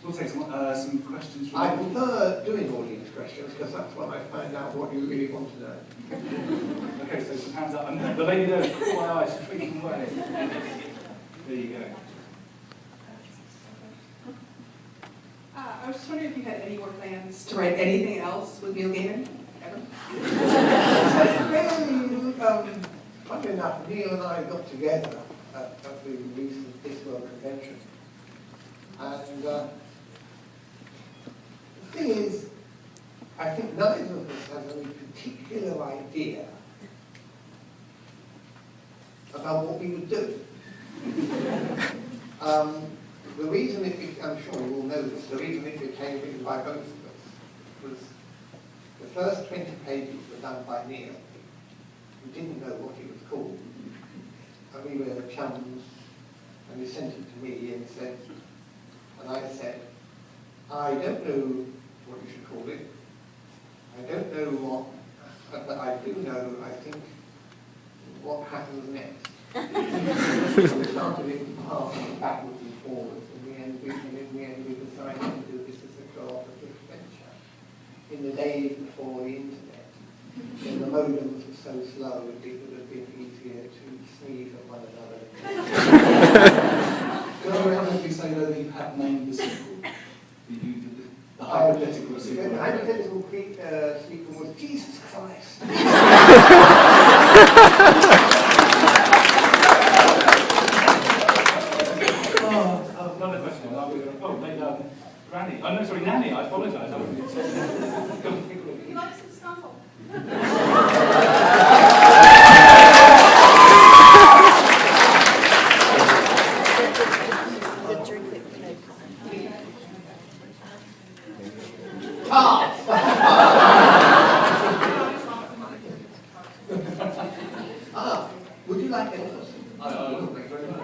We'll take some questions from... I prefer doing audience questions because that's when I find out what you really want to know. Okay, so some hands up. And the lady there has caught my eyes freaking away. There you go. I was just wondering if you had any more plans to write anything else with Neil Gaiman, ever? Funny enough, Neil and I got together at the recent Discworld convention. And the thing is, I think neither of us has any particular idea about what we would do. The reason it became, I'm sure you all know this, the reason it became written by both of us was the first 20 pages were done by Neil. We didn't know what it was called. And we were chums, and he sent it to me and said, and I said, I don't know what you should call it. I don't know what, but I do know, I think, what happens next. We started it backwards and forwards. In the end, we decided to do this as a cooperative venture. In the days before the internet, when the modems were so slow, it would have been easier to sneeze at one another. Can I honestly say though that you have named the sequel? The hypothetical sequel. The hypothetical sequel was Jesus Christ. Another question. Granny. Oh no, sorry, Nanny. I apologise. He likes some Snuff. Would you like anything? I would, thank you very much.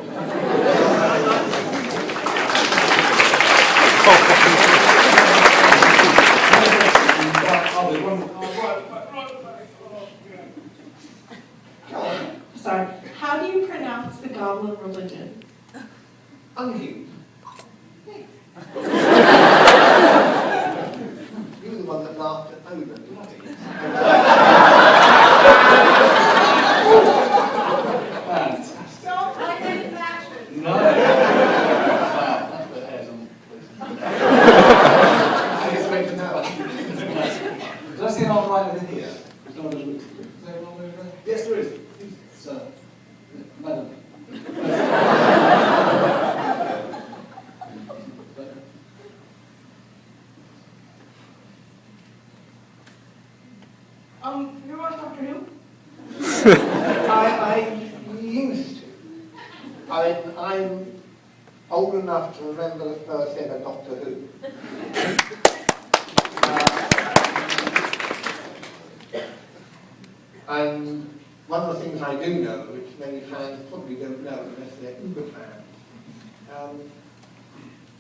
Sorry. How do you pronounce the goblin religion? Unhughed. You were the one that laughed at Odin, didn't you? Don't like any fashion. No. I expect to know. Did I see an old writer in here? Is there an old writer? Yes, there is. Sir. Madam. You want to talk to him? I used to. I'm old enough to remember the first ever Doctor Who. And one of the things I do know, which many fans probably don't know unless they're Uber fans,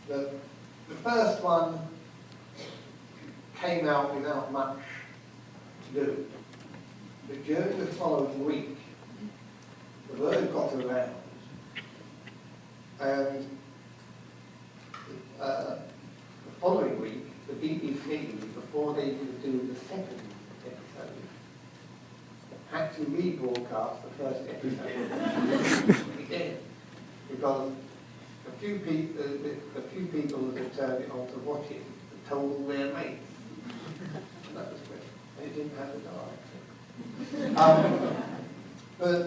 that the first one came out without much to do. But during the following week, the word got around, and the following week, the BBC, before they could do the second episode, had to rebroadcast the first episode again, because a few people that had turned it on to watch it had told all their mates. And that was great. And it didn't have the dark. But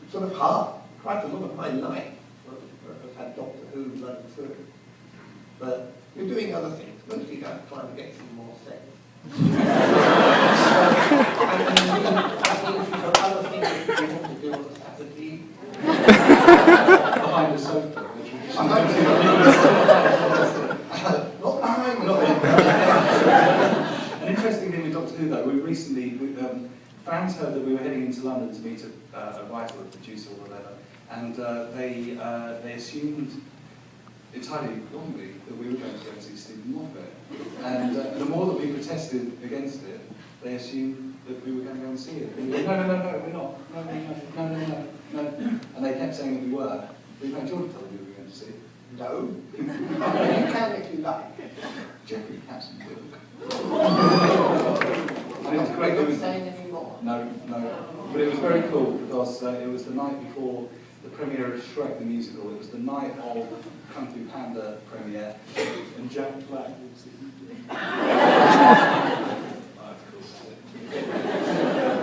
it's sort of hard. Quite a lot of my life has had Doctor Who running through. But we're doing other things, mostly trying to get some more sex. I think we've got other things that we want to do on Saturday. Behind the sofa. Not behind the An interesting thing with Doctor Who, though, we recently, fans heard that we were heading into London to meet a writer or a producer or whatever, and they assumed entirely wrongly that we were going to go and see Stephen Moffat. And the more that we protested against it, they assumed that we were going to go and see it. And we were, no, we're not. No. And they kept saying that we were. We found Jordan told you we were going to see. No. You can if you like. Jeffrey Capson book. I'm not saying any more. No. But it was very cool because it was the night before the premiere of Shrek the Musical. It was the night of Kung Fu Panda premiere, and Jack Black was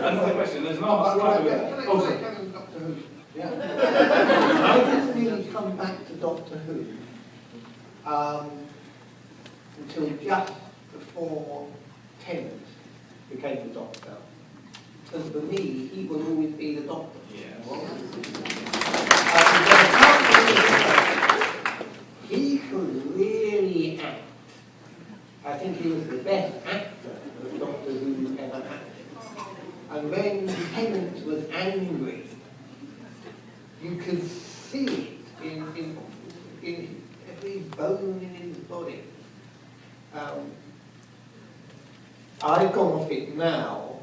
Another question. There's an answer. Doctor Who. Yeah. I didn't really come back to Doctor Who until just before Tennant became the Doctor. Because for me, he will always be the Doctor. Yes. He could really act. I think he was the best actor that Doctor Who ever had. And when Tennant was angry, you could see it in every bone in his body. I've gone off it now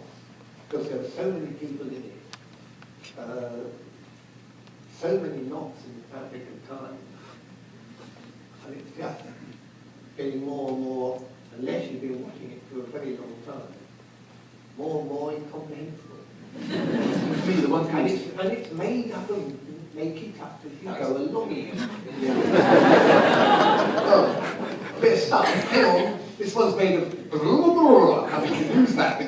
because there are so many people in it, so many knots in the fabric of time, and it's just getting more and more, unless you've been watching it for a very long time, more and more incomprehensible. For me, the one thing And it's made up of make it up as you go along here. Oh, a bit of stuff. Hang on, this one's made of. How do you use that? the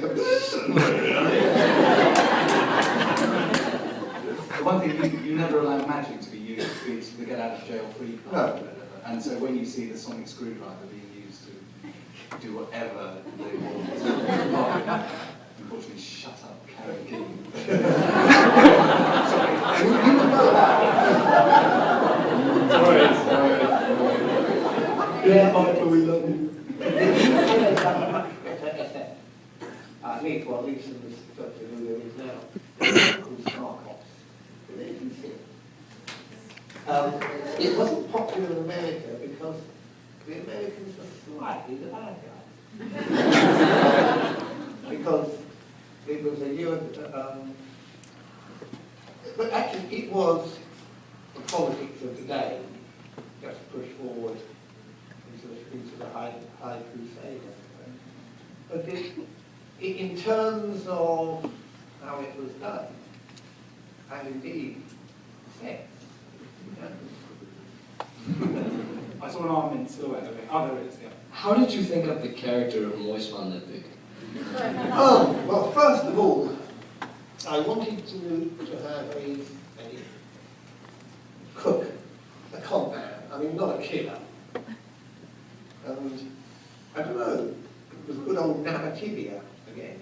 one thing you never allow magic to be used. It's the get out of jail free card. No. And so when you see the sonic screwdriver being used to do whatever they want, unfortunately, shut up, Karen King. You know that. Sorry. Yeah, Michael, we love you. At least in this Doctor Who there is now, called Smart Cops. It wasn't popular in America because the Americans were slightly the bad guys. Because it was a year, but actually it was the politics of the day just pushed forward into the high crusade. But in terms of how it was done, and indeed sex. I saw an arm in silhouette of it. Oh, there it is, yeah. How did you think of the character of Moisman that big? Oh, well, first of all, I wanted to have a cook, a con man, I mean, not a killer. And I don't know, it was good old Namatibia again.